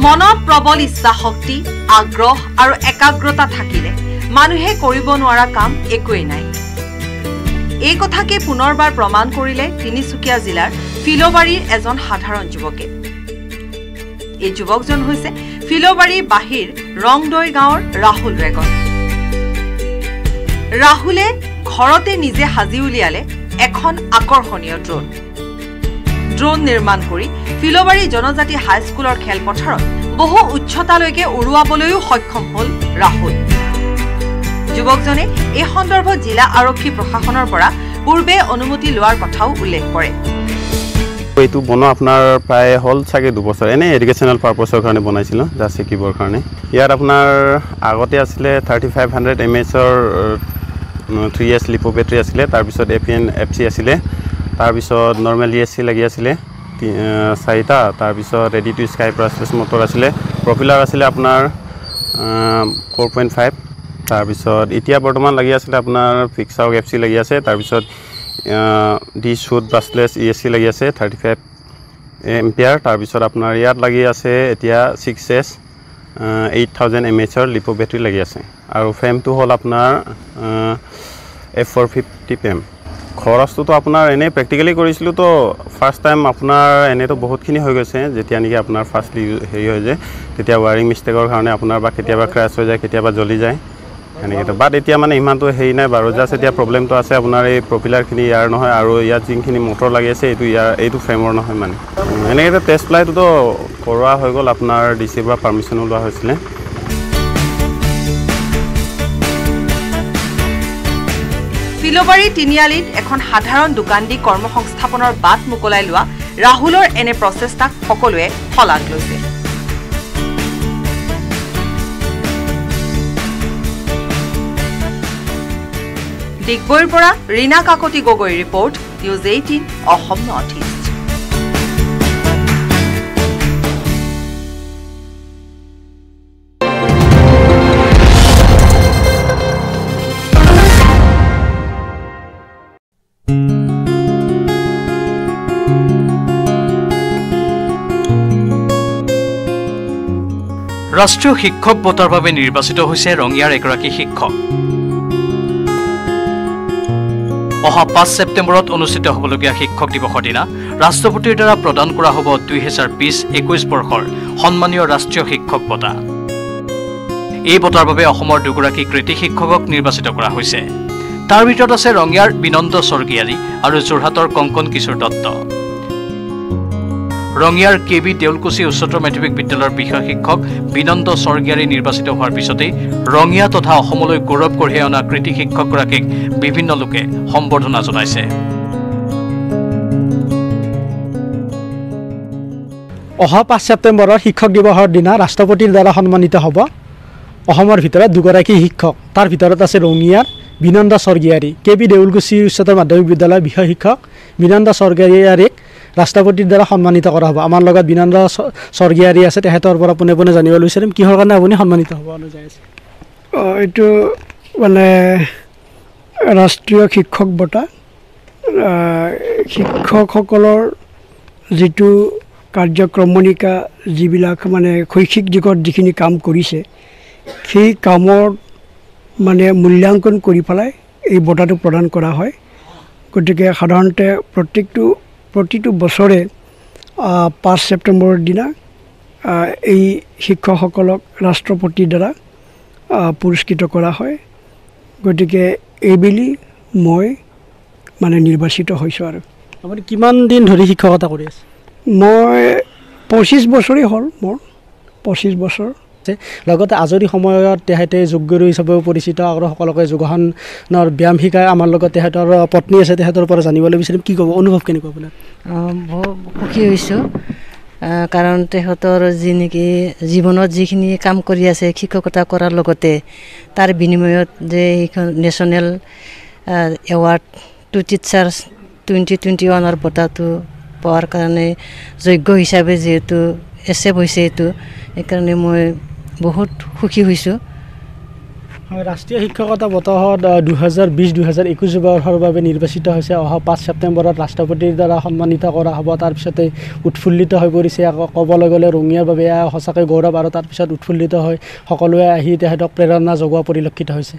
মনত প্ৰবল ইচ্ছা শক্তি আগ্ৰহ আৰু একাগ্ৰতা থাকিলে মানুহে কৰিব নোৱাৰা কাম একোৱেই নাই এই কথাকে পুনৰবাৰ প্ৰমাণ কৰিলে তিনিচুকীয়া জিলাৰ ফিলবাৰীৰ এজন সাধাৰণ যুৱকে এই যুৱকজন হৈছে ফিলবাৰী বাহিৰ ৰংদৈ গাঁৱৰ ৰাহুল ৰেগন ৰাহুলে ঘৰতে নিজে হাজি উলিয়ালে এখন আকৰ্ষণীয় ড্ৰোন নিৰ্মাণ কৰি ফিলবাৰী জনজাতি হাইস্কুলৰ খেলপথাৰত বহু উচ্চতালৈকে উৰুৱাবলৈও সক্ষম হ'ল ৰাহুল যুৱকজনে এই সন্দৰ্ভত জিলা আৰক্ষী প্ৰশাসনৰ পৰা পূৰ্বে অনুমতি লোৱাৰ কথাও উল্লেখ কৰে এইটো বনো আপোনাৰ প্ৰায় হল চাগে 2 বছৰ এনে এডুকেশনাল পাৰপাসৰ কাৰণে বনাইছিল জাস্ট শিকিবৰ কাৰণে ইয়াত আপোনাৰ আগতে আছিলে 3500 mAh ৰ 3S লিপো বেটাৰী আছিলে তাৰ পিছত APN FC আছিলে তাৰ পিছত নৰমাল ESC লাগি আছিলে 4টা তাৰ পিছত ৰেডি টু স্কাই ব্ৰাছলেছ মটৰ আছিলে প্ৰপিলাৰ আছিলে আপোনাৰ 4.5 তাৰ পিছত এতিয়া বৰ্তমান লাগি আছিলে আপোনাৰ ফিক্সাৰ FC লাগি আছে তাৰ পিছত ডি শুট ব্ৰাছলেছ ESC লাগি আছে 35 এম্পিয়াৰ তাৰ পিছত আপোনাৰ ইয়াত লাগি আছে এতিয়া 6S 8000 mAh ৰ লিপো বেটাৰী লাগি আছে আৰু ফ্ৰেমটো হ'ল আপোনাৰ F450 PM খৰচটো আপোনাৰ এনে প্ৰ্যাকটিক্যালি কৰিছিলো তো ফাৰ্স্ট টাইম আপোনাৰ এনেটো বহুতখিনি হৈ গৈছে যেতিয়া নেকি আপোনাৰ ফাৰ্স্টলি হেৰি হৈ যায় তেতিয়া ওয়াৰিং মিষ্টেকৰ কাৰণে আপোনাৰ বা কেতিয়াবা ক্ৰাশ হৈ যায় কেতিয়াবা জ্বলি যায় এনেকে বাট এতিয়া মানে ইমানটো হেৰি নাই বাৰু জাস্ট এতিয়া প্ৰবলেমটো আছে আপোনাৰ এই প্ৰপিলাৰখিনি ইয়াৰ নহয় আৰু ইয়াত যিখিনি মটৰ লাগি আছে এইটো ফ্ৰেমৰ নহয় মানে এনেকে টেষ্ট ফ্লাইটো কৰোৱা হৈ গ'ল আপোনাৰ ডিচিৰ পৰা পাৰমিশনো লোৱা হৈছিলে ফিলবাৰী তিনিআলিত এখন সাধাৰণ দোকান দি কৰ্মসংস্থাপনৰ বাট মুকলাই লোৱা ৰাহুলৰ এনে প্ৰচেষ্টাক সকলোৱে শলাগ লৈছে ডিগবৈৰ পৰা Reena Kakati Gogoi report news 18 Assam north east ৰাষ্ট্ৰীয় শিক্ষক বঁটাৰ বাবে নিৰ্বাচিত হৈছে ৰঙিয়াৰ এগৰাকী শিক্ষক অহা 5 ছেপ্টেম্বৰত অনুষ্ঠিত হ'বলগীয়া শিক্ষক দিৱসৰ দিনা ৰাষ্ট্ৰপতিৰ দ্বাৰা প্ৰদান কৰা হ'ব 2020-21 বৰ্ষৰ সন্মানীয় ৰাষ্ট্ৰীয় শিক্ষক বঁটা এই বঁটাৰ বাবে অসমৰ দুগৰাকী কৃতি শিক্ষকক নিৰ্বাচিত কৰা হৈছে তাৰ ভিতৰত আছে ৰঙিয়াৰ বিনন্দ স্বৰ্গীয়াৰী আৰু যোৰহাটৰ কংকন কিশোৰ দত্ত ৰঙিয়াৰ কেবি দেউলকুচি উচ্চতৰ মাধ্যমিক বিদ্যালয়ৰ বিষয় শিক্ষক বিনন্দ স্বৰ্গীয়াৰী নিৰ্বাচিত হোৱাৰ পিছতে ৰঙিয়া তথা অসমলৈ গৌৰৱ কঢ়িয়াই অনা কৃতি শিক্ষকগৰাকীক বিভিন্ন লোকে সম্বৰ্ধনা জনাইছে অহা 5 ছেপ্টেম্বৰৰ শিক্ষক দিৱসৰ দিনা ৰাষ্ট্ৰপতিৰ দ্বাৰা সন্মানিত হ'ব অসমৰ ভিতৰত দুগৰাকী শিক্ষক তাৰ ভিতৰত আছে ৰঙিয়াৰ বিনন্দ স্বৰ্গীয়াৰী কেবি দেউলকুচি উচ্চতৰ মাধ্যমিক বিদ্যালয়ৰ বিষয় শিক্ষক বিনন্দ স্বৰ্গীয়াৰীক ৰাষ্ট্ৰপতিৰ দ্বাৰা সন্মানিত কৰা হ'ব আমাৰ লগত বিনন্দ স্বৰ্গীয়াৰী আছে তেহেতৰ পৰা পোনে পোনে জানিব বিচাৰিম কিহৰ কাৰণে আপুনি সন্মানিত হ'ব অনুযায়ী আছে এইটো মানে ৰাষ্ট্ৰীয় শিক্ষক বঁটা শিক্ষকসকলৰ যিটো কাৰ্যক্ৰমণিকা যিবিলাক মানে শৈক্ষিক দিশত যিখিনি কাম কৰিছে সেই কামৰ মানে মূল্যাংকন কৰি পেলাই এই বঁটাটো প্ৰদান কৰা হয় গতিকে সাধাৰণতে প্ৰতিটো বছৰে 5 ছেপ্টেম্বৰৰ দিনা এই শিক্ষকসকলক ৰাষ্ট্ৰপতিৰ দ্বাৰা পুৰস্কৃত কৰা হয় গতিকে এইবেলি মই মানে নিৰ্বাচিত হৈছোঁ আৰু আপুনি কিমান দিন ধৰি শিক্ষকতা কৰি আছে মই 25 বছৰেই হ'ল মোৰ 25 বছৰ লগতে আজৰি সময়ত তেহেতে যোগগুৰু হিচাপেও পৰিচিত আৰু সকলোকে যোগাসনৰ ব্যায়াম শিকাই আমাৰ লগত তেহেতৰ পত্নী আছে তেহেতৰ পৰা জানিবলৈ বিচাৰিম কি ক'ব অনুভৱ কেনেকুৱা আপোনাৰ বহুত সুখী হৈছোঁ কাৰণ তেহেতৰ যি নেকি জীৱনত যিখিনি কাম কৰি আছে শিক্ষকতা কৰাৰ লগতে তাৰ বিনিময়ত যে এইখন নেশ্যনেল এৱাৰ্ড টু টিচাৰ্ছ 2021ৰ বঁটাটো পোৱাৰ কাৰণে যোগ্য হিচাপে যিহেতু এছেপ্ট হৈছে এইটো সেইকাৰণে মই বহুত সুখী হৈছোঁ ৰাষ্ট্ৰীয় শিক্ষকতা বঁটাত 2020-2021 বৰ্ষৰ বাবে নিৰ্বাচিত হৈছে। অহা 5 ছেপ্টেম্বৰত ৰাষ্ট্ৰপতিৰ দ্বাৰা সন্মানিত কৰা হ'ব। তাৰপিছতে উৎফুল্লিত হৈ পৰিছে। আকৌ ক'বলৈ গ'লে ৰঙিয়াৰ বাবে সঁচাকৈ গৌৰৱ, আৰু তাৰপিছত উৎফুল্লিত হৈ সকলোৱে আহি তেখেতক প্ৰেৰণা যোগোৱা পৰিলক্ষিত হৈছে।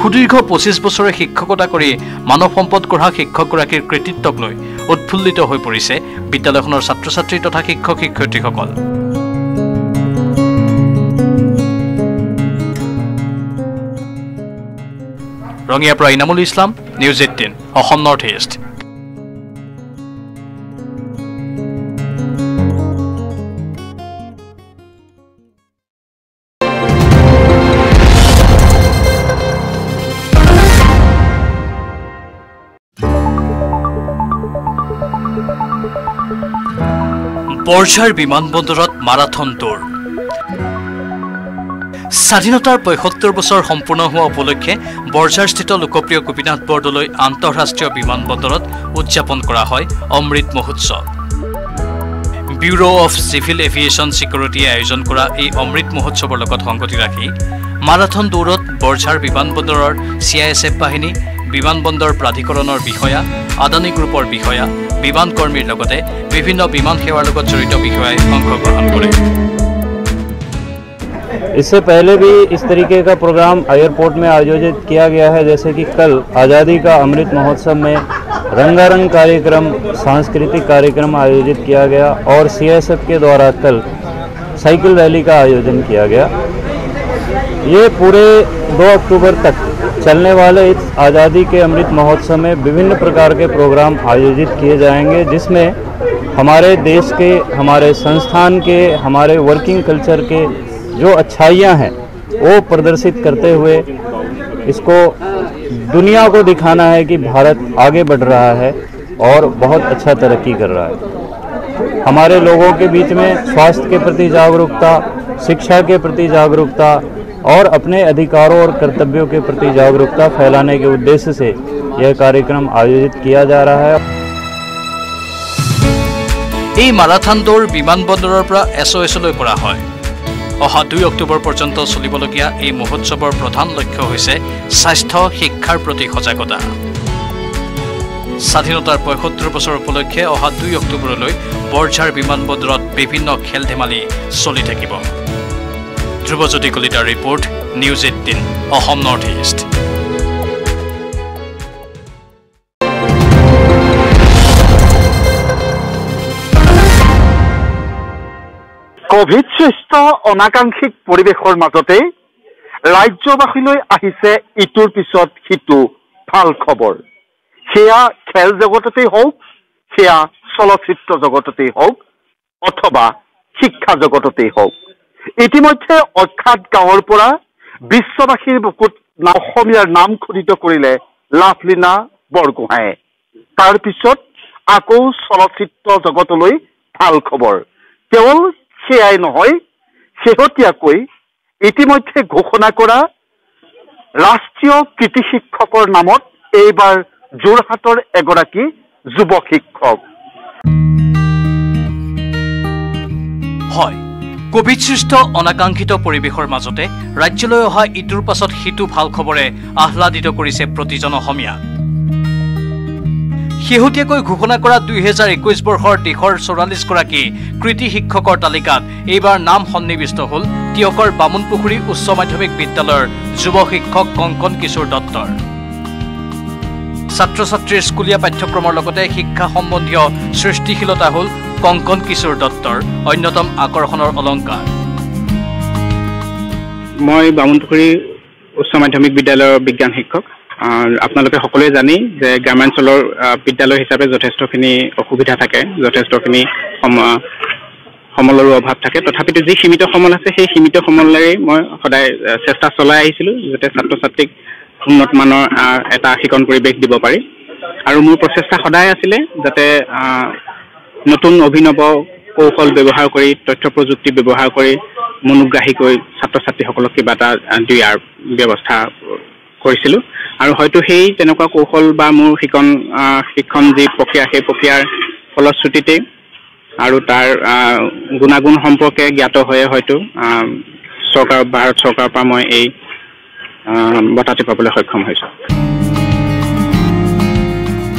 সুদীৰ্ঘ 25 বছৰে শিক্ষকতা কৰি মানৱ সম্পদ গঢ়া শিক্ষকগৰাকীৰ কৃতিত্বক লৈ উৎফুল্লিত হৈ পৰিছে বিদ্যালয়খনৰ ছাত্ৰ ছাত্ৰী তথা শিক্ষক শিক্ষয়িত্ৰীসকল। ৰঙিয়াৰ পৰা Inamul Islam, news 18 Assam north east. Borjhar বিমানবন্দৰত মাৰাথন দৌৰ। স্বাধীনতাৰ ৭৫ বছৰ সম্পূৰ্ণ হোৱা উপলক্ষে বৰঝাৰস্থিত লোকপ্ৰিয় গোপীনাথ বৰদলৈ আন্তঃৰাষ্ট্ৰীয় বিমানবন্দৰত উদযাপন কৰা হয় Amrit Mahotsav. Bureau of civil aviation ছিকিউৰিটিয়ে আয়োজন কৰা এই অমৃত মহোৎসৱৰ লগত সংগতি ৰাখি মাৰাথন দৌৰত বৰঝাৰ বিমানবন্দৰৰ CISF বাহিনী, বিমানবন্দৰ প্ৰাধিকৰণৰ বিষয়া, আদানী গ্ৰুপৰ বিষয়া, বিমান কৰ্মীৰ লগতে বিভিন্ন বিমান সেৱাৰ লগত জড়িত বিষয়াই অংশগ্ৰহণ কৰে। इससे पहले भी इस तरीके का प्रोग्राम एयरपोर्ट में आयोजित किया गया है, जैसे कि कल आज़ादी का अमृत महोत्सव में रंगारंग कार्यक्रम, सांस्कृतिक कार्यक्रम आयोजित किया गया और CISF के द्वारा कल साइकिल रैली का आयोजन किया गया। ये पूरे 2 अक्टूबर तक चलने वाले इस आज़ादी के अमृत महोत्सव में विभिन्न प्रकार के प्रोग्राम आयोजित किए जाएंगे, जिसमें हमारे देश के, हमारे संस्थान के, हमारे वर्किंग कल्चर के जो अच्छाइयाँ हैं वो प्रदर्शित करते हुए इसको दुनिया को दिखाना है कि भारत आगे बढ़ रहा है और बहुत अच्छा तरक्की कर रहा है। हमारे लोगों के बीच में स्वास्थ्य के प्रति जागरूकता, शिक्षा के प्रति जागरूकता और अपने अधिकारों और कर्तव्यों के प्रति जागरूकता फैलाने के उद्देश्य से यह कार्यक्रम आयोजित किया जा रहा है। এই মাৰাথন দৌৰ বিমানবন্দৰৰ পৰা SOSলৈ কৰা হয়। অহা 2 অক্টোবৰ পৰ্যন্ত চলিবলগীয়া এই মহোৎসৱৰ প্ৰধান লক্ষ্য হৈছে স্বাস্থ্য শিক্ষাৰ প্ৰতি সজাগতা। স্বাধীনতাৰ ৭৫ বছৰ উপলক্ষে অহা 2 অক্টোবৰলৈ বৰঝাৰ বিমানবন্দৰত বিভিন্ন খেল ধেমালি চলি থাকিব। ধ্ৰুৱজ্যোতি কলিতাৰ report, news 18 Assam north east. Covid সৃষ্ট অনাকাংক্ষিক পৰিৱেশৰ মাজতে ৰাজ্যবাসীলৈ আহিছে ইটোৰ পিছত সিটো ভাল খবৰ। সেয়া খেল জগততেই হওক, সেয়া চলচ্চিত্ৰ জগততেই হওক অথবা শিক্ষা জগততেই হওক। ইতিমধ্যে অখ্যাত গাঁৱৰ পৰা বিশ্ববাসীৰ বুকুত অসমীয়াৰ নাম খোদিত কৰিলে লাভলীনা বৰগোহাঁয়ে। তাৰ পিছত আকৌ চলচ্চিত্ৰ জগতলৈ ভাল খবৰ। কেৱল সেয়াই নহয়, শেহতীয়াকৈ ইতিমধ্যে ঘোষণা কৰা ৰাষ্ট্ৰীয় কৃতি শিক্ষকৰ নামত এইবাৰ যোৰহাটৰ এগৰাকী যুৱ শিক্ষক। হয়, কোভিড সৃষ্ট অনাকাংক্ষিত পৰিৱেশৰ মাজতে ৰাজ্যলৈ অহা ইটোৰ পাছত সিটো ভাল খবৰে আহ্লাদিত কৰিছে প্ৰতিজন অসমীয়া। শেহতীয়াকৈ ঘোষণা কৰা 2021 বৰ্ষৰ দেশৰ 44 গৰাকী কৃতি শিক্ষকৰ তালিকাত এইবাৰ নাম সন্নিৱিষ্ট হ'ল টিয়কৰ বামুণপুখুৰী উচ্চ মাধ্যমিক বিদ্যালয়ৰ যুৱ শিক্ষক কংকন কিশোৰ দত্তৰ। ছাত্ৰ ছাত্ৰীৰ স্কুলীয়া পাঠ্যক্ৰমৰ লগতে শিক্ষা সম্বন্ধীয় সৃষ্টিশীলতা হ'ল কংকন কিশোৰ দত্তৰ অন্যতম আকৰ্ষণৰ অলংকাৰ। মই বামুণপুখুৰী উচ্চ মাধ্যমিক বিদ্যালয়ৰ বিজ্ঞান শিক্ষক। আপোনালোকে সকলোৱে জানি যে গ্ৰামাঞ্চলৰ বিদ্যালয় হিচাপে যথেষ্টখিনি অসুবিধা থাকে, যথেষ্টখিনি সমলৰো অভাৱ থাকে। তথাপিতো যি সীমিত সমল আছে সেই সীমিত সমলেৰে মই সদায় চেষ্টা চলাই আহিছিলোঁ যাতে ছাত্ৰ ছাত্ৰীক উন্নত মানৰ এটা শিকন পৰিৱেশ দিব পাৰি। আৰু মোৰ প্ৰচেষ্টা সদায় আছিলে যাতে নতুন অভিনৱ কৌশল ব্যৱহাৰ কৰি, তথ্য প্ৰযুক্তি ব্যৱহাৰ কৰি মনোগ্ৰাহীকৈ ছাত্ৰ ছাত্ৰীসকলক কিবা এটা দিয়াৰ ব্যৱস্থা কৰিছিলোঁ। আৰু হয়তো সেই তেনেকুৱা কৌশল বা মোৰ শিক্ষণ যি প্ৰক্ৰিয়া, সেই প্ৰক্ৰিয়াৰ ফলশ্ৰুতিতে আৰু তাৰ গুণাগুণ সম্পৰ্কে জ্ঞাত হয়ে হয়তো ভাৰত চৰকাৰৰ পৰা মই এই বঁটাটো পাবলৈ সক্ষম হৈছোঁ।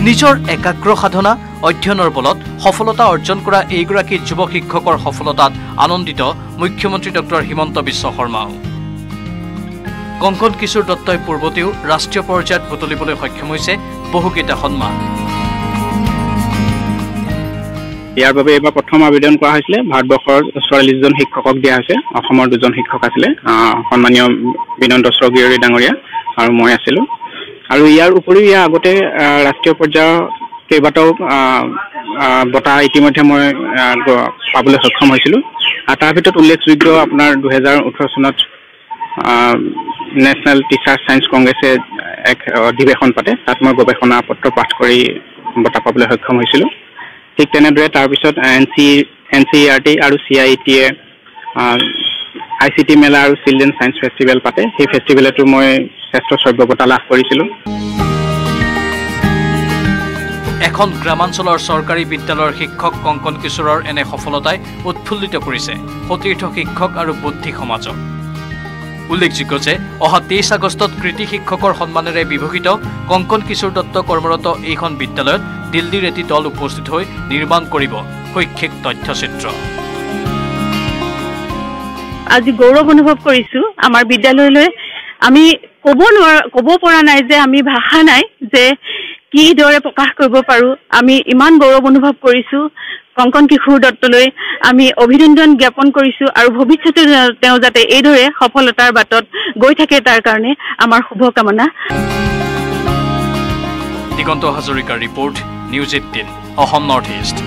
নিজৰ একাগ্ৰ সাধনা অধ্যয়নৰ বলত সফলতা অৰ্জন কৰা এইগৰাকী যুৱ শিক্ষকৰ সফলতাত আনন্দিত মুখ্যমন্ত্ৰী ডক্টৰ হিমন্ত বিশ্ব শৰ্মাও। কংকন কিশোৰ দত্তই পূৰ্বতেও ৰাষ্ট্ৰীয় পৰ্যায়ত বুটলিবলৈ সক্ষম হৈছে বহুকেইটা সন্মান। ইয়াৰ বাবে এইবাৰ প্ৰথম আবেদন কৰা হৈছিলে। ভাৰতবৰ্ষৰ 44জন শিক্ষকক দিয়া হৈছে। অসমৰ 2জন শিক্ষক আছিলে, সন্মানীয় বিনন্দ স্বৰ্গীয়ৰী ডাঙৰীয়া আৰু মই আছিলোঁ। আৰু ইয়াৰ উপৰিও ইয়াৰ আগতে ৰাষ্ট্ৰীয় পৰ্যায়ৰ কেইবাটাও বঁটা ইতিমধ্যে মই পাবলৈ সক্ষম হৈছিলোঁ। আৰু তাৰ ভিতৰত উল্লেখযোগ্য আপোনাৰ 2018 চনত নেশ্যনেল টিচাৰ ছায়েন্স কংগ্ৰেছে এক অধিৱেশন পাতে, তাত মই গৱেষণা পত্ৰ পাঠ কৰি বঁটা পাবলৈ সক্ষম হৈছিলোঁ। ঠিক তেনেদৰে তাৰপিছত NCERT আৰু CIETয়ে ICT মেলা আৰু চিলড্ৰেন ছায়েন্স ফেষ্টিভেল পাতে, সেই ফেষ্টিভেলতো মই শ্ৰেষ্ঠ শ্ৰব্য বঁটা লাভ কৰিছিলোঁ। এখন গ্ৰামাঞ্চলৰ চৰকাৰী বিদ্যালয়ৰ শিক্ষক কংকন কিশোৰৰ এনে সফলতাই উৎফুল্লিত কৰিছে সতীৰ্থ শিক্ষক আৰু বুদ্ধি সমাজক। উল্লেখযোগ্য যে অহা 23 আগষ্টত কৃতি শিক্ষকৰ সন্মানেৰে বিভূষিত কংকন কিশোৰ দত্ত কৰ্মৰত এইখন বিদ্যালয়ত দিল্লীৰ এটি দল উপস্থিত হৈ নিৰ্মাণ কৰিব শৈক্ষিক তথ্যচিত্ৰ। আজি গৌৰৱ অনুভৱ কৰিছোঁ আমাৰ বিদ্যালয়লৈ। আমি ক'ব পৰা নাই যে আমি ভাষা নাই যে কিদৰে প্ৰকাশ কৰিব পাৰোঁ। আমি ইমান গৌৰৱ অনুভৱ কৰিছোঁ। কংকন কিশোৰ দত্তলৈ আমি অভিনন্দন জ্ঞাপন কৰিছোঁ আৰু ভৱিষ্যতে তেওঁ যাতে এইদৰে সফলতাৰ বাটত গৈ থাকে তাৰ কাৰণে আমাৰ শুভকামনা। দিগন্ত হাজৰিকাৰ report, news 18 Assam north east.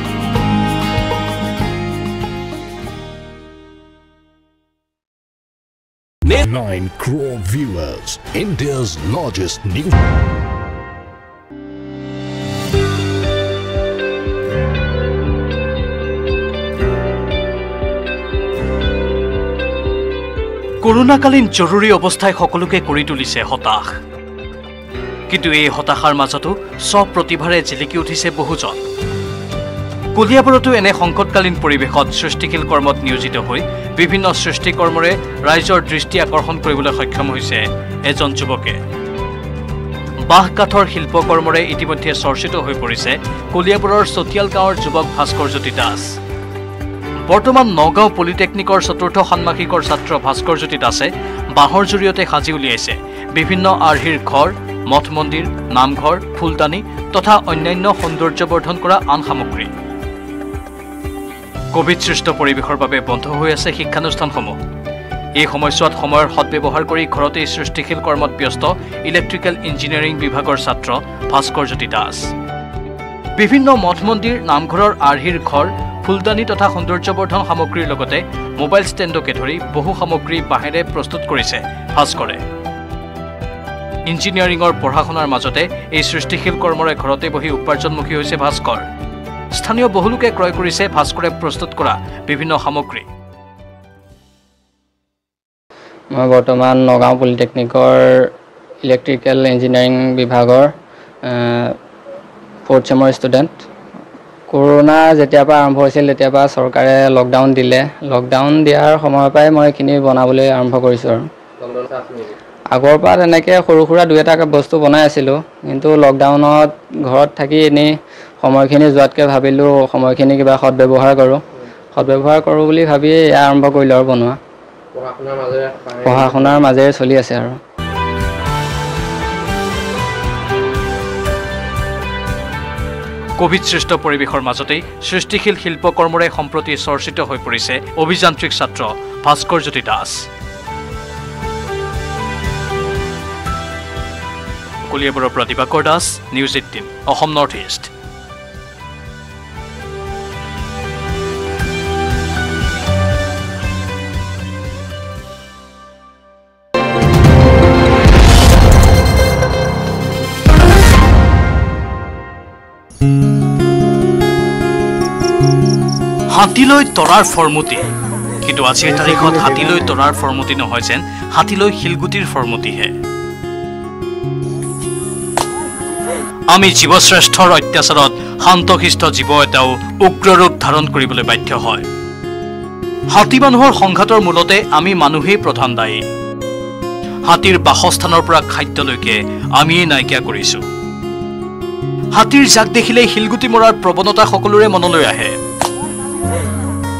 Nine crore viewers, India's largest news. কৰোণাকালীন জৰুৰী অৱস্থাই সকলোকে কৰি তুলিছে হতাশ। কিন্তু এই হতাশাৰ মাজতো স্বপ্ৰতিভাৰে জিলিকি উঠিছে বহুজন। কলিয়াবৰতো এনে সংকটকালীন পৰিৱেশত সৃষ্টিশীল কৰ্মত নিয়োজিত হৈ বিভিন্ন সৃষ্টিকৰ্মৰে ৰাইজৰ দৃষ্টি আকৰ্ষণ কৰিবলৈ সক্ষম হৈছে এজন যুৱকে। বাঁহ কাঠৰ শিল্পকৰ্মৰে ইতিমধ্যে চৰ্চিত হৈ পৰিছে কলিয়াবৰৰ চতিয়াল গাঁৱৰ যুৱক ভাস্কৰজ্যোতি দাস। বৰ্তমান নগাঁও পলিটেকনিকৰ 4ৰ্থ ষান্মাসিকৰ ছাত্ৰ ভাস্কৰজ্যোতি দাসে বাঁহৰ জৰিয়তে সাজি উলিয়াইছে বিভিন্ন আৰ্হিৰ ঘৰ, মঠ মন্দিৰ, নামঘৰ, ফুলদানি তথা অন্যান্য সৌন্দৰ্যবৰ্ধন কৰা আন সামগ্ৰী। কোভিডসৃষ্ট পৰিৱেশৰ বাবে বন্ধ হৈ আছে শিক্ষানুষ্ঠানসমূহ। এই সময়ছোৱাত সময়ৰ সদ্ব্যৱহাৰ কৰি ঘৰতেই সৃষ্টিশীল কৰ্মত ব্যস্ত ইলেক্ট্ৰিকেল ইঞ্জিনিয়াৰিং বিভাগৰ ছাত্ৰ ভাস্কৰজ্যোতি দাস। বিভিন্ন মঠ মন্দিৰ, নামঘৰৰ আৰ্হিৰ ঘৰ, ফুলদানি তথা সৌন্দৰ্যবৰ্ধন সামগ্ৰীৰ লগতে মোবাইল ষ্টেণ্ডকে ধৰি বহু সামগ্ৰী বাঁহেৰে প্ৰস্তুত কৰিছে ভাস্কৰে। ইঞ্জিনিয়াৰিঙৰ পঢ়া শুনাৰ মাজতে এই সৃষ্টিশীল কৰ্মৰে ঘৰতে বহি উপাৰ্জনমুখী হৈছে ভাস্কৰ। স্থানীয় বহু লোকে ক্ৰয় কৰিছে ভাস্কৰে প্ৰস্তুত কৰা বিভিন্ন সামগ্ৰী। মই বৰ্তমান নগাঁও পলিটেকনিকৰ ইলেক্ট্ৰিকেল ইঞ্জিনিয়াৰিং বিভাগৰ 4th চেমৰ ষ্টুডেণ্ট। কৰোণা যেতিয়াৰ পৰা আৰম্ভ হৈছিল তেতিয়াৰ পৰা চৰকাৰে লকডাউন দিলে। লকডাউন দিয়াৰ সময়ৰ পৰাই মই এইখিনি বনাবলৈ আৰম্ভ কৰিছোঁ। আৰু আগৰ পৰা তেনেকৈ সৰু সুৰা 2-এটা বস্তু বনাই আছিলোঁ, কিন্তু লকডাউনত ঘৰত থাকি এনেই সময়খিনি যোৱাতকৈ ভাবিলোঁ সময়খিনি কিবা সদব্যৱহাৰ কৰোঁ বুলি ভাবি এয়া আৰম্ভ কৰিলোঁ আৰু বনোৱা। পঢ়া শুনাৰ মাজেৰে চলি আছে। আৰু কোভিডসৃষ্ট পৰিৱেশৰ মাজতেই সৃষ্টিশীল শিল্পকৰ্মৰে সম্প্ৰতি চৰ্চিত হৈ পৰিছে অভিযান্ত্ৰিক ছাত্ৰ ভাস্কৰজ্যোতি দাস। কলিয়াবৰৰ পৰা Dibakar Das, news 18 Assam north east. হাতীলৈ তৰাৰ ফৰমুটি, কিন্তু আজিৰ তাৰিখত হাতীলৈ তৰাৰ ফৰমুটি নহয় যেন হাতীলৈ শিলগুটিৰ ফৰমুটিহে। আমি জীৱশ্ৰেষ্ঠৰ অত্যাচাৰত শান্তশিষ্ট জীৱ এটাও উগ্ৰ ৰূপ ধাৰণ কৰিবলৈ বাধ্য হয়। হাতী মানুহৰ সংঘাতৰ মূলতে আমি মানুহেই প্ৰধান দায়ী। হাতীৰ বাসস্থানৰ পৰা খাদ্যলৈকে আমিয়েই নাইকিয়া কৰিছো। হাতীৰ জাক দেখিলেই শিলগুটি মৰাৰ প্ৰৱণতা সকলোৰে মনলৈ আহে।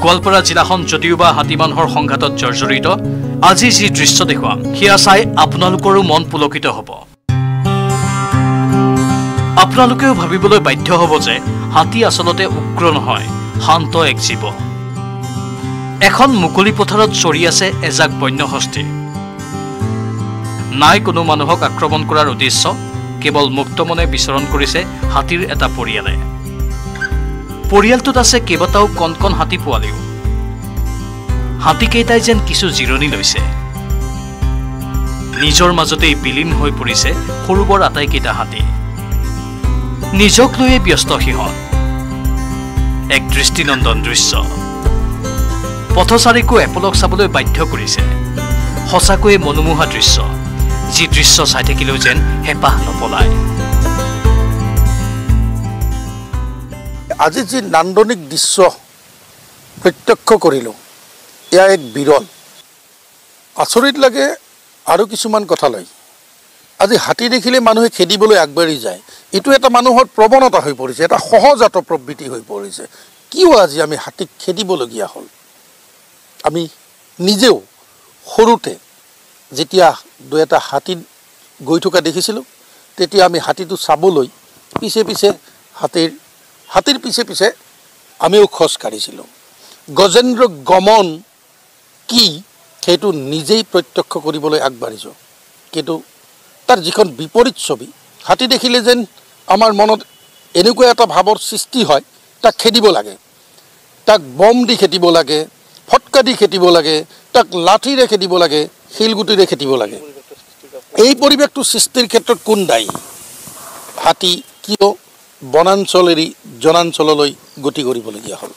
গোৱালপাৰা জিলাখন যদিওবা হাতী মানুহৰ সংঘাতত জৰ্জৰিত, আজি যি দৃশ্য দেখুৱাম সেয়া চাই আপোনালোকৰো মন পুলকিত হ'ব। আপোনালোকেও ভাবিবলৈ বাধ্য হ'ব যে হাতী আচলতে উগ্ৰ নহয়, শান্ত এক জীৱ। এখন মুকলি পথাৰত চৰি আছে এজাক বন্যহস্তী। নাই কোনো মানুহক আক্ৰমণ কৰাৰ উদ্দেশ্য, কেৱল মুক্তমনে বিচৰণ কৰিছে হাতীৰ এটা পৰিয়ালে। পৰিয়ালটোত আছে কেইবাটাও কণ কণ হাতী পোৱালিও। হাতীকেইটাই যেন কিছু জিৰণি লৈছে। নিজৰ মাজতেই বিলীন হৈ পৰিছে সৰু বৰ আটাইকেইটা হাতী। নিজক লৈয়ে ব্যস্ত সিহঁত। এক দৃষ্টিনন্দন দৃশ্য। পথচাৰীকো এপলক চাবলৈ বাধ্য কৰিছে। সঁচাকৈয়ে মনোমোহা দৃশ্য, যি দৃশ্য চাই থাকিলেও যেন হেঁপাহ নপলায়। আজি যি নান্দনিক দৃশ্য প্ৰত্যক্ষ কৰিলোঁ, এয়া এক বিৰল। আচৰিত লাগে আৰু কিছুমান কথালৈ। আজি হাতী দেখিলে মানুহে খেদিবলৈ আগবাঢ়ি যায়। এইটো এটা মানুহৰ প্ৰৱণতা হৈ পৰিছে, এটা সহজাত প্ৰবৃত্তি হৈ পৰিছে। কিয় আজি আমি হাতীক খেদিবলগীয়া হ'ল? আমি নিজেও সৰুতে যেতিয়া দুই এটা হাতী গৈ থকা দেখিছিলোঁ, তেতিয়া আমি হাতীটো চাবলৈ পিছে পিছে হাতীৰ পিছে পিছে আমিও খোজ কাঢ়িছিলোঁ। গজেন্দ্ৰ গমন কি সেইটো নিজেই প্ৰত্যক্ষ কৰিবলৈ আগবাঢ়িছোঁ। কিন্তু তাৰ যিখন বিপৰীত ছবি, হাতী দেখিলে যেন আমাৰ মনত এনেকুৱা এটা ভাৱৰ সৃষ্টি হয়, তাক খেদিব লাগে, তাক বম দি খেদিব লাগে, ফটকা দি খেদিব লাগে, তাক লাঠিৰে খেদিব লাগে, শিলগুটিৰে খেদিব লাগে। এই পৰিৱেশটো সৃষ্টিৰ ক্ষেত্ৰত কোন দায়ী? হাতী কিয় বনাঞ্চল এৰি জনাঞ্চললৈ গতি কৰিবলগীয়া হ'ল?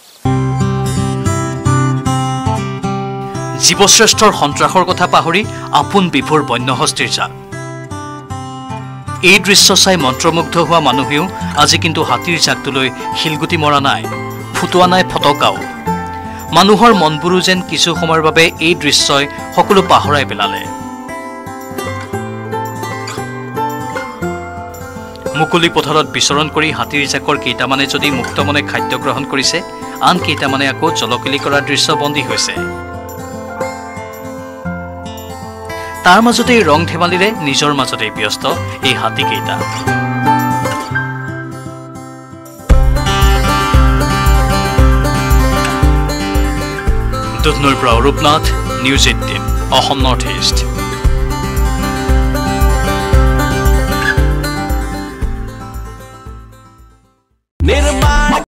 জীৱশ্ৰেষ্ঠৰ সন্ত্ৰাসৰ কথা পাহৰি আপোন বিভোৰ বন্যহস্তীৰ জাক। এই দৃশ্য চাই মন্ত্ৰমুগ্ধ হোৱা মানুহেও আজি কিন্তু হাতীৰ জাকটোলৈ শিলগুটি মৰা নাই, ফুটোৱা নাই ফটকাও। মানুহৰ মনবোৰো যেন কিছু সময়ৰ বাবে এই দৃশ্যই সকলো পাহৰাই পেলালে। মুকলি পথাৰত বিচৰণ কৰি হাতীৰ জাকৰ কেইটামানে যদি মুক্তমনে খাদ্য গ্ৰহণ কৰিছে, আন কেইটামানে আকৌ জলকেলি কৰাৰ দৃশ্য বন্দী হৈছে। তাৰ মাজতেই ৰং ধেমালিৰে নিজৰ মাজতেই ব্যস্ত এই হাতীকেইটা। দুধনৈৰ পৰা Arup Nath, news 18, Assam north east.